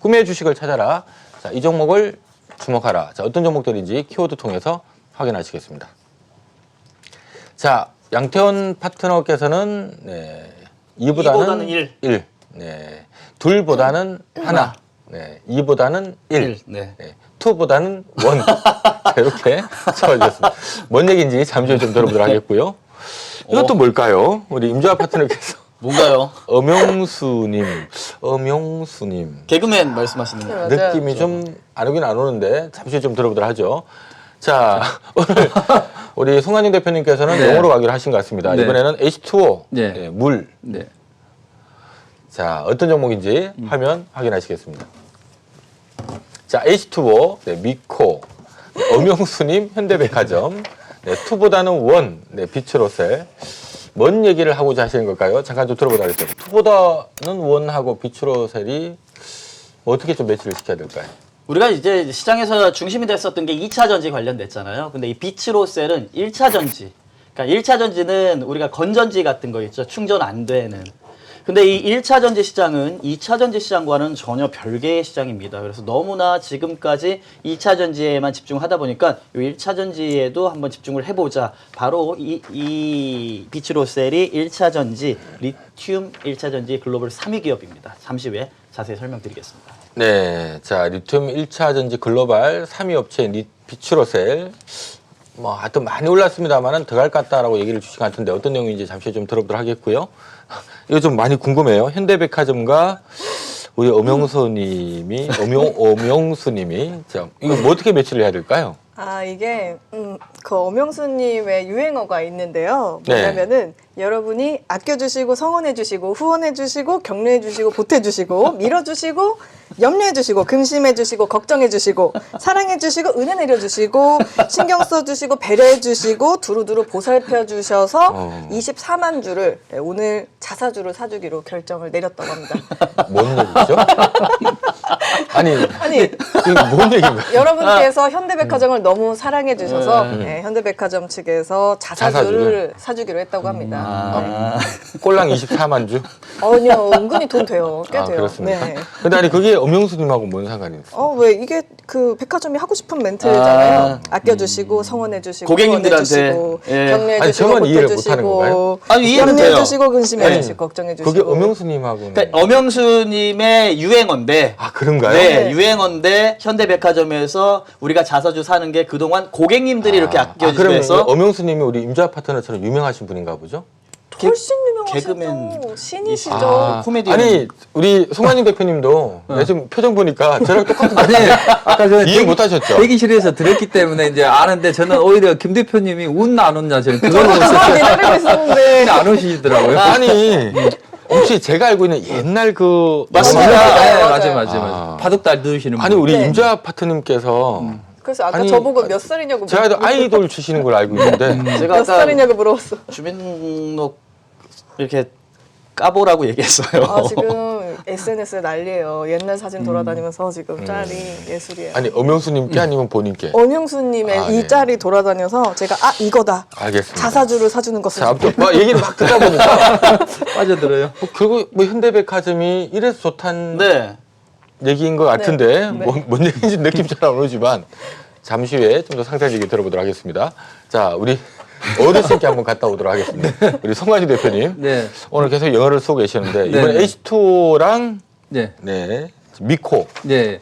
꿈의 주식을 찾아라. 자, 이 종목을 주목하라. 자, 어떤 종목들인지 키워드 통해서 확인하시겠습니다. 자, 양태원 파트너께서는 네, 2보다는 1. 네. 둘보다는 하나. 네. 2보다는 1. 네. 네. 2보다는 1. 이렇게 적어주셨습니다. 뭔 얘기인지 잠시 후에 좀 들어보도록 하겠고요. 이것도 뭘까요? 우리 임주아 파트너께서. 뭔가요? 엄영수님. 개그맨 말씀하시는 거예요? 네, 맞아요. 느낌이 좀 안 오긴 안 오는데 잠시 후에 좀 들어보도록 하죠. 자, 오늘 우리 송한영 대표님께서는 네. 영어로 가기로 하신 것 같습니다. 네. 이번에는 H2O, 네. 네, 물. 네. 자, 어떤 종목인지 화면 확인하시겠습니다. 자, H2O, 네, 미코, 엄영수님, 현대백화점, 네, 2보다는 1, 네, 비추로셀. 뭔 얘기를 하고자 하시는 걸까요? 잠깐 좀 들어보도록 하겠습니다. 2보다는 1하고 비추로셀이 어떻게 좀 매치를 시켜야 될까요? 우리가 이제 시장에서 중심이 됐었던 게 2차 전지 관련됐잖아요. 근데 이 비츠로셀은 1차 전지. 그러니까 1차 전지는 우리가 건전지 같은 거 있죠. 충전 안 되는. 근데 이 1차 전지 시장은 2차 전지 시장과는 전혀 별개의 시장입니다. 그래서 너무나 지금까지 2차 전지에만 집중하다 보니까 이 1차 전지에도 한번 집중을 해보자. 바로 이 비츠로셀이 1차 전지, 리튬 1차 전지 글로벌 3위 기업입니다. 잠시 후에 자세히 설명드리겠습니다. 네, 자, 리튬 1차 전지 글로벌 3위 업체인 비추로셀. 뭐 하여튼 많이 올랐습니다만은 더 갈 것 같다라고 얘기를 주신 것 같은데 어떤 내용인지 잠시 좀 들어보도록 하겠고요. 이거 좀 많이 궁금해요. 현대백화점과 우리 엄영수님이 자, 이거 뭐 어떻게 매치를 해야 될까요? 아, 이게 그 엄영수님의 유행어가 있는데요. 네. 뭐냐면은 여러분이 아껴주시고 성원해주시고 후원해주시고 격려해주시고 보태주시고 밀어주시고 염려해주시고 근심해주시고 걱정해주시고 사랑해주시고 은혜 내려주시고 신경 써주시고 배려해주시고 두루두루 보살펴주셔서 24만 주를 오늘 자사주를 사주기로 결정을 내렸다고 합니다. 뭔 얘기죠? 아니, 이거 뭔 얘기인가요? 여러분께서 현대백화점을 너무 사랑해주셔서 네, 현대백화점 측에서 자사주를 사주기로 했다고 합니다. 꼴랑 24만 주? 아니요, 은근히 돈 돼요. 꽤 돼요. 그렇습니까? 네. 근데 아니 그게 엄영수님하고 뭔 상관이 있어요? 왜 이게 그 백화점이 하고 싶은 멘트잖아요. 아껴주시고 성원해주시고 고객님들한테, 후원해주시고 예. 격려해주시고 아니, 저만 이해를 못하는 건가요? 아니, 이해는 돼요. 염려해주시고 근심해주시고 걱정해주시고. 그게 엄영수님하고는 그러니까 엄영수님의 유행어인데 아 그런가요? 네, 네. 유행어인데 현대백화점에서 우리가 자사주 사는 게 그동안 고객님들이 이렇게 아껴주시고 그러면 해서 엄영수님이 우리 임주아 파트너처럼 유명하신 분인가 보죠? 훨씬 유명하시죠. 개그맨 신이시죠. 코미디언. 아니 우리 송한영 대표님도 지금 표정 보니까 저랑 똑같은 아니, 아까 저는 이해 못하셨죠? 대기실에서 들었기 때문에 이제 아는데 저는 오히려 김 대표님이 웃나 안 웃나 저는 그걸 가만히 기다리고 있었는데. 안 오시더라고요. 아니 혹시 제가 알고 있는 옛날 그 맞습니다. 맞아요. 아. 바둑달 넣으시는 아니 분. 우리 네. 임주아 파트님께서 그래서 아까 아니, 저보고 몇 살이냐고 제가 아이돌 주시는 걸 알고 있는데 제가 몇 아까 살이냐고 물어봤어. 주민등록 이렇게 까보라고 얘기했어요. 지금 SNS에 난리예요. 옛날 사진 돌아다니면서 지금 짤이 예술이에요. 아니 엄영수님께 아니면 본인께? 엄영수님의 아, 이 네. 짤이 돌아다녀서 제가 이거다. 알겠습니다. 자사주를 사주는 것을. 자, 아무튼 막 얘기를 막 듣다 보니까 빠져들어요. 그리고 뭐 현대백화점이 이래서 좋다는 네. 얘기인 것 같은데 네. 뭔 얘기인지 느낌 잘 안 오지만 잠시 후에 좀 더 상세한 얘기 들어보도록 하겠습니다. 자, 우리 어르신께 한번 갔다 오도록 하겠습니다. 우리 송가지 대표님 네. 오늘 계속 영어를 쓰고 계시는데 이번에 네. H2O랑 네. 미코 네.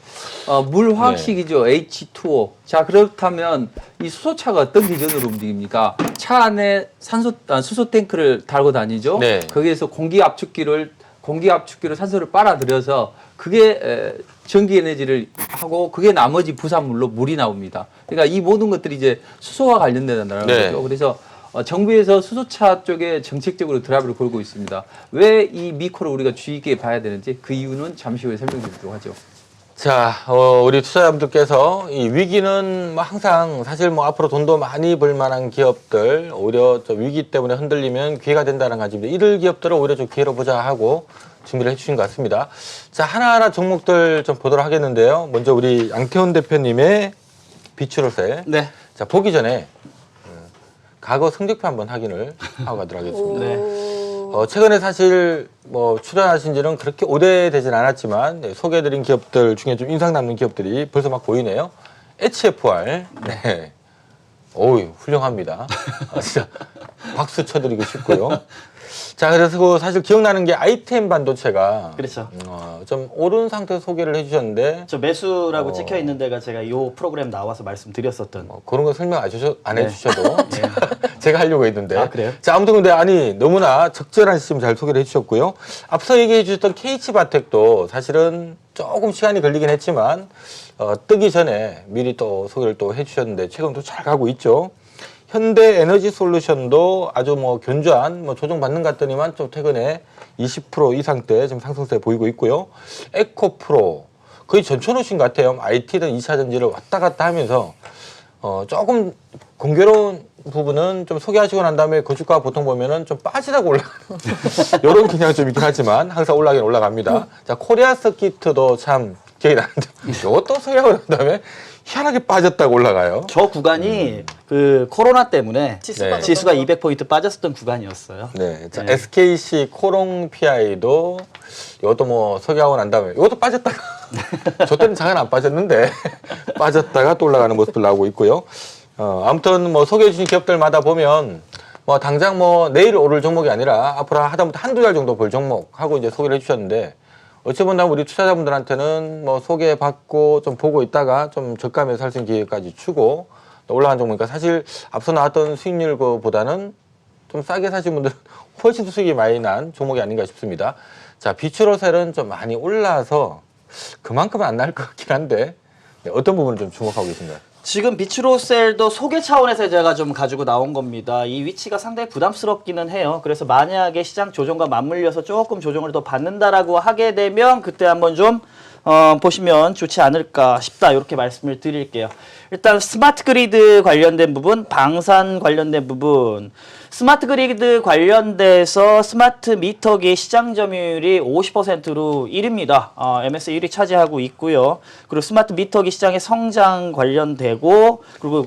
물화학식이죠. H2O. 자, 그렇다면 이 수소차가 어떤 기전으로 움직입니까? 차 안에 수소 탱크를 달고 다니죠. 네. 거기에서 공기 압축기로 산소를 빨아들여서 그게 전기 에너지를 하고 그게 나머지 부산물로 물이 나옵니다. 그러니까 이 모든 것들이 이제 수소와 관련된다는 네. 거죠. 그래서 정부에서 수소차 쪽에 정책적으로 드라이브를 걸고 있습니다. 왜 이 미코를 우리가 주의 깊게 봐야 되는지 그 이유는 잠시 후에 설명드리도록 하죠. 자, 우리 투자자분들께서 이 위기는 뭐 항상 사실 뭐 앞으로 돈도 많이 벌 만한 기업들 오히려 저 위기 때문에 흔들리면 기회가 된다는 가지입니다. 이들 기업들을 오히려 좀 기회로 보자 하고 준비를 해주신 것 같습니다. 자, 하나하나 종목들 좀 보도록 하겠는데요. 먼저 우리 양태원 대표님의 비추로셀. 네. 자, 보기 전에 과거 성적표 한번 확인을 하고 가도록 하겠습니다. 네. 최근에 사실 뭐 출연하신 지는 그렇게 오래되진 않았지만 네, 소개해드린 기업들 중에 좀 인상 남는 기업들이 벌써 막 보이네요. HFR. 네. 오우, 훌륭합니다. 진짜 박수 쳐드리고 싶고요. 자, 그래서 그 사실 기억나는 게 ITM 반도체가 그렇죠. 좀 오른 상태에서 소개를 해주셨는데 저 매수라고 찍혀 있는 데가 제가 이 프로그램 나와서 말씀드렸었던. 그런 거 설명 안 네. 해주셔도 제가 하려고 했는데. 아, 그래요? 자, 아무튼 근데 아니 너무나 적절한 시점 잘 소개를 해주셨고요. 앞서 얘기해 주셨던 KH바텍도 사실은 조금 시간이 걸리긴 했지만 뜨기 전에 미리 또 소개를 또 해주셨는데 최근 또 잘 가고 있죠. 현대에너지솔루션도 아주 뭐 견조한 뭐 조정받는 것 같더니만 좀 최근에 20% 이상대 지금 상승세 보이고 있고요. 에코프로 거의 전천후신 것 같아요. IT든 2차 전지를 왔다 갔다 하면서 조금 공교로운 부분은 좀 소개하시고 난 다음에 그 주가 보통 보면은 좀 빠지다가 올라가는 이런 경향이 좀 있긴 하지만 항상 올라가긴 올라갑니다. 자, 코리아 서키트도 참 기억이 나는데 이것도 소개하고 난 다음에 희한하게 빠졌다가 올라가요. 저 구간이 그 코로나 때문에 지수가 지수가 200포인트 빠졌었던 구간이었어요. 네, 자, 네. SKC 코롱 PI도 이것도 뭐 소개하고 난 다음에 이것도 빠졌다가 저 때는 잠깐 안 빠졌는데 빠졌다가 또 올라가는 모습을 나오고 있고요. 아무튼 뭐 소개해 주신 기업들마다 보면 뭐 당장 뭐 내일 오를 종목이 아니라 앞으로 하다못해 한두 달 정도 볼 종목 하고 이제 소개를 해주셨는데 어찌 보면 우리 투자자분들한테는 뭐 소개받고 좀 보고 있다가 좀 저가에 살 수 있는 기회까지 주고 올라간 종목이니까 사실 앞서 나왔던 수익률보다는 좀 싸게 사신 분들은 훨씬 수익이 많이 난 종목이 아닌가 싶습니다. 자, 비추로셀은 좀 많이 올라서 그만큼은 안 날 것 같긴 한데 네, 어떤 부분을 좀 주목하고 계신가요? 지금 비추로셀도 소개 차원에서 제가 좀 가지고 나온 겁니다. 이 위치가 상당히 부담스럽기는 해요. 그래서 만약에 시장 조정과 맞물려서 조금 조정을 더 받는다라고 하게 되면 그때 한번 좀 보시면 좋지 않을까 싶다. 이렇게 말씀을 드릴게요. 일단 스마트 그리드 관련된 부분, 방산 관련된 부분. 스마트 그리드 관련돼서 스마트 미터기 시장 점유율이 50%로 1위입니다. MSCI 1위 차지하고 있고요. 그리고 스마트 미터기 시장의 성장 관련되고 그리고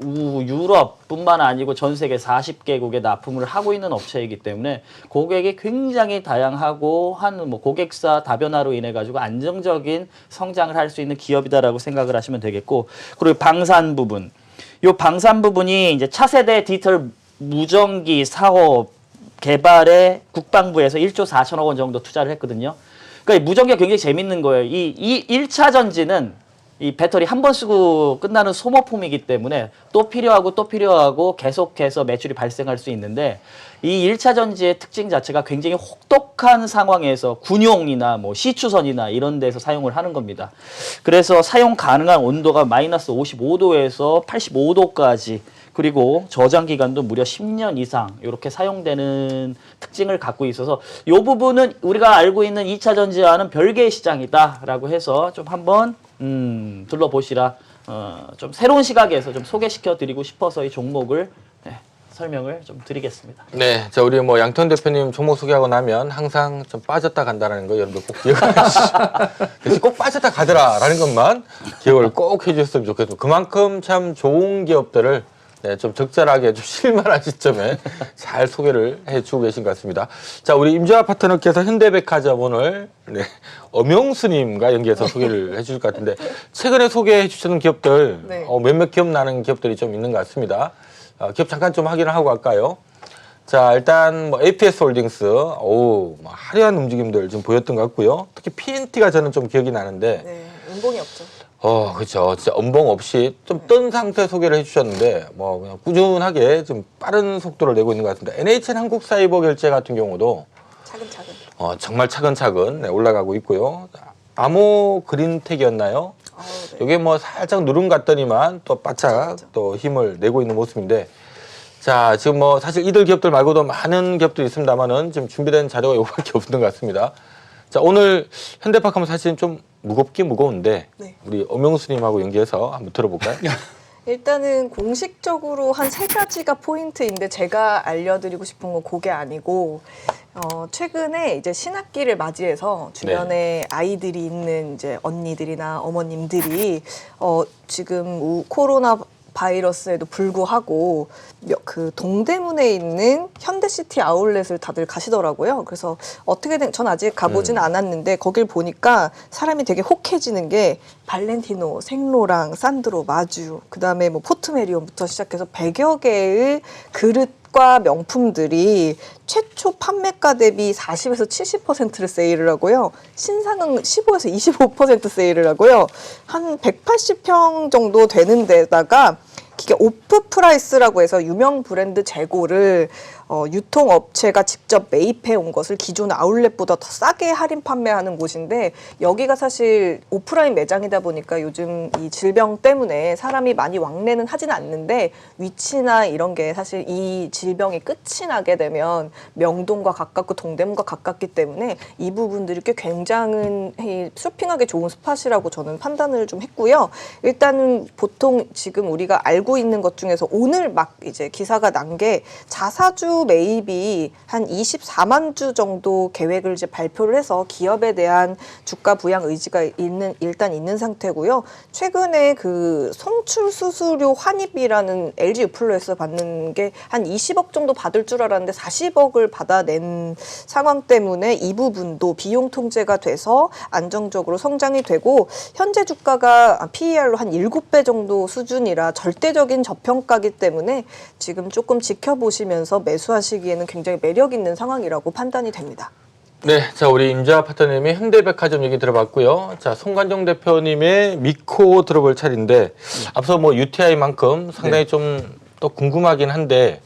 유럽뿐만 아니고 전 세계 40개국에 납품을 하고 있는 업체이기 때문에 고객이 굉장히 다양하고 한 뭐 고객사 다변화로 인해 가지고 안정적인 성장을 할 수 있는 기업이다라고 생각을 하시면 되겠고, 그리고 방산 부분. 요 방산 부분이 이제 차세대 디지털 무전기 사업 개발에 국방부에서 1조 4천억 원 정도 투자를 했거든요. 그러니까 이 무전기가 굉장히 재밌는 거예요. 이 1차 전지는 이 배터리 한 번 쓰고 끝나는 소모품이기 때문에 또 필요하고 계속해서 매출이 발생할 수 있는데, 이 1차 전지의 특징 자체가 굉장히 혹독한 상황에서 군용이나 뭐 시추선이나 이런 데서 사용을 하는 겁니다. 그래서 사용 가능한 온도가 마이너스 55도에서 85도까지, 그리고 저장 기간도 무려 10년 이상 이렇게 사용되는 특징을 갖고 있어서 이 부분은 우리가 알고 있는 2차 전지와는 별개의 시장이다라고 해서 좀 한번 둘러보시라, 좀 새로운 시각에서 좀 소개시켜 드리고 싶어서 이 종목을 설명을 좀 드리겠습니다. 네, 자, 우리 뭐 양태원 대표님 종목 소개하고 나면 항상 좀 빠졌다 간다라는 거 여러분들 꼭 기억해 주시고 꼭 빠졌다 가더라라는 것만 기억을 꼭 해주셨으면 좋겠습니다. 그만큼 참 좋은 기업들을 네, 좀 적절하게 좀 실만한 시점에 잘 소개를 해주고 계신 것 같습니다. 자, 우리 임주아 파트너께서 현대백화점 오늘 네, 엄영수님과 연계해서 소개를 해주실 것 같은데 최근에 소개해 주셨던 기업들 네. 몇몇 기업 나는 기업들이 좀 있는 것 같습니다. 기업 잠깐 좀 확인을 하고 갈까요? 자, 일단 뭐 APS 홀딩스, 뭐 화려한 움직임들 지금 보였던 것 같고요. 특히 PNT가 저는 좀 기억이 나는데, 네, 음봉이 없죠. 그렇죠. 진짜 엄봉 없이 좀 뜬 상태 소개를 해주셨는데, 뭐 그냥 꾸준하게 좀 빠른 속도를 내고 있는 것 같습니다. NHN 한국사이버결제 같은 경우도 차근차근. 정말 차근차근 네, 올라가고 있고요. 아모 그린텍이었나요? 네. 이게 뭐 살짝 누름 같더니만 또 바짝 또 힘을 내고 있는 모습인데, 자, 지금 뭐 사실 이들 기업들 말고도 많은 기업들이 있습니다만은 지금 준비된 자료가 이거밖에 없는 것 같습니다. 자, 오늘 현대파크하면 사실 좀 무겁긴 무거운데 네. 우리 엄영수님하고 연계해서 한번 들어볼까요? 일단은 공식적으로 한 3가지가 포인트인데 제가 알려드리고 싶은 건 그게 아니고, 최근에 이제 신학기를 맞이해서 주변에 아이들이 있는 이제 언니들이나 어머님들이 지금 코로나 바이러스에도 불구하고 그 동대문에 있는 현대시티 아울렛을 다들 가시더라고요. 그래서 어떻게 된, 전 아직 가보진 않았는데 거길 보니까 사람이 되게 혹해지는 게 발렌티노, 생로랑, 산드로, 마주, 그다음에 뭐 포트메리온부터 시작해서 100여 개의 그릇과 명품들이 최초 판매가 대비 40에서 70%를 세일을 하고요. 신상은 15에서 25% 세일을 하고요. 한 180평 정도 되는 데다가 이게 오프 프라이스라고 해서 유명 브랜드 재고를 유통업체가 직접 매입해 온 것을 기존 아울렛보다 더 싸게 할인 판매하는 곳인데, 여기가 사실 오프라인 매장이다 보니까 요즘 이 질병 때문에 사람이 많이 왕래는 하진 않는데, 위치나 이런 게 사실 이 질병이 끝이 나게 되면 명동과 가깝고 동대문과 가깝기 때문에 이 부분들이 꽤 굉장히 쇼핑하기 좋은 스팟이라고 저는 판단을 좀 했고요. 일단은 보통 지금 우리가 알고 있는 것 중에서 오늘 막 이제 기사가 난 게 자사주 매입이 한 24만 주 정도 계획을 이제 발표를 해서 기업에 대한 주가 부양 의지가 일단 있는 상태고요. 최근에 그 송출 수수료 환입이라는 LG 유플러에서 받는 게 한 20억 정도 받을 줄 알았는데 40억을 받아낸 상황 때문에 이 부분도 비용 통제가 돼서 안정적으로 성장이 되고, 현재 주가가 PER로 한 7배 정도 수준이라 절대적인 저평가기 때문에 지금 조금 지켜보시면서 매수하시기에는 굉장히 매력 있는 상황이라고 판단이 됩니다. 네, 자 우리 임자 파트너님의 현대백화점 얘기 들어봤고요. 자 송관정 대표님의 미코 들어볼 차례인데, 앞서 뭐 UTI만큼 상당히 좀 또 궁금하긴 한데,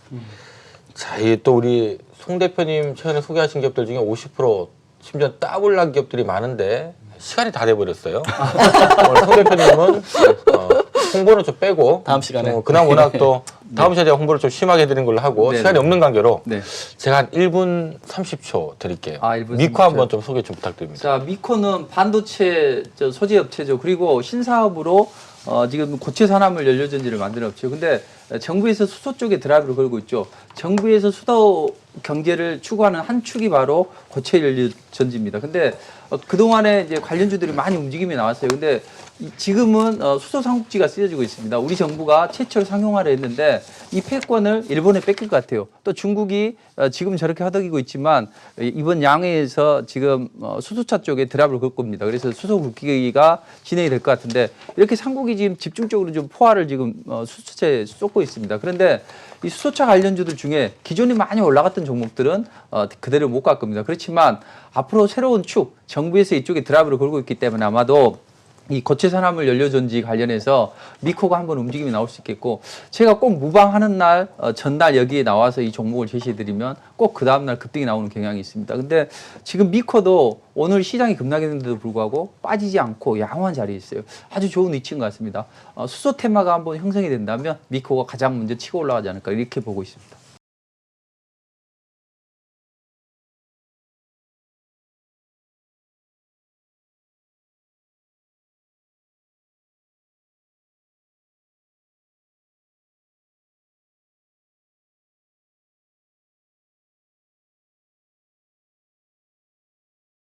자 이 또 우리 송 대표님 최근에 소개하신 기업들 중에 50% 심지어 따블락 기업들이 많은데 시간이 다 돼버렸어요. 오늘 송 대표님은 홍보는 좀 빼고 다음 시간에. 그나마 워낙 또 다음 시간에 홍보를 좀 심하게 해드리는 걸로 하고, 네, 시간이 네. 없는 관계로 네. 제가 한 1분 30초 드릴게요. 1분 미코 30초. 한번 좀 소개 좀 부탁드립니다. 자, 미코는 반도체 소재 업체죠. 그리고 신사업으로 지금 고체 산화물 연료 전지를 만드는 업체요. 근데 정부에서 수소 쪽에 드라이브를 걸고 있죠. 정부에서 수도 경제를 추구하는 한 축이 바로 고체 연료 전지입니다. 근데 그동안에 이제 관련주들이 많이 움직임이 나왔어요. 근데 지금은 수소 삼국지가 쓰여지고 있습니다. 우리 정부가 최초로 상용화를 했는데 이 패권을 일본에 뺏길 것 같아요. 또 중국이 지금 저렇게 허덕이고 있지만 이번 양회에서 지금 수소차 쪽에 드랍을 걸 겁니다. 그래서 수소 굵기가 진행이 될 것 같은데, 이렇게 삼국이 지금 집중적으로 좀 포화를 지금 수소차에 쏟고 있습니다. 그런데 이 수소차 관련주들 중에 기존에 많이 올라갔던 종목들은 그대로 못 갈 겁니다. 그렇지만 앞으로 새로운 축, 정부에서 이쪽에 드랍을 걸고 있기 때문에 아마도 이 고체 산화물 연료 전지 관련해서 미코가 한번 움직임이 나올 수 있겠고, 제가 꼭 무방하는 날 전날 여기에 나와서 이 종목을 제시해드리면 꼭 그 다음날 급등이 나오는 경향이 있습니다. 근데 지금 미코도 오늘 시장이 급락했는데도 불구하고 빠지지 않고 양호한 자리에 있어요. 아주 좋은 위치인 것 같습니다. 수소 테마가 한번 형성이 된다면 미코가 가장 먼저 치고 올라가지 않을까 이렇게 보고 있습니다.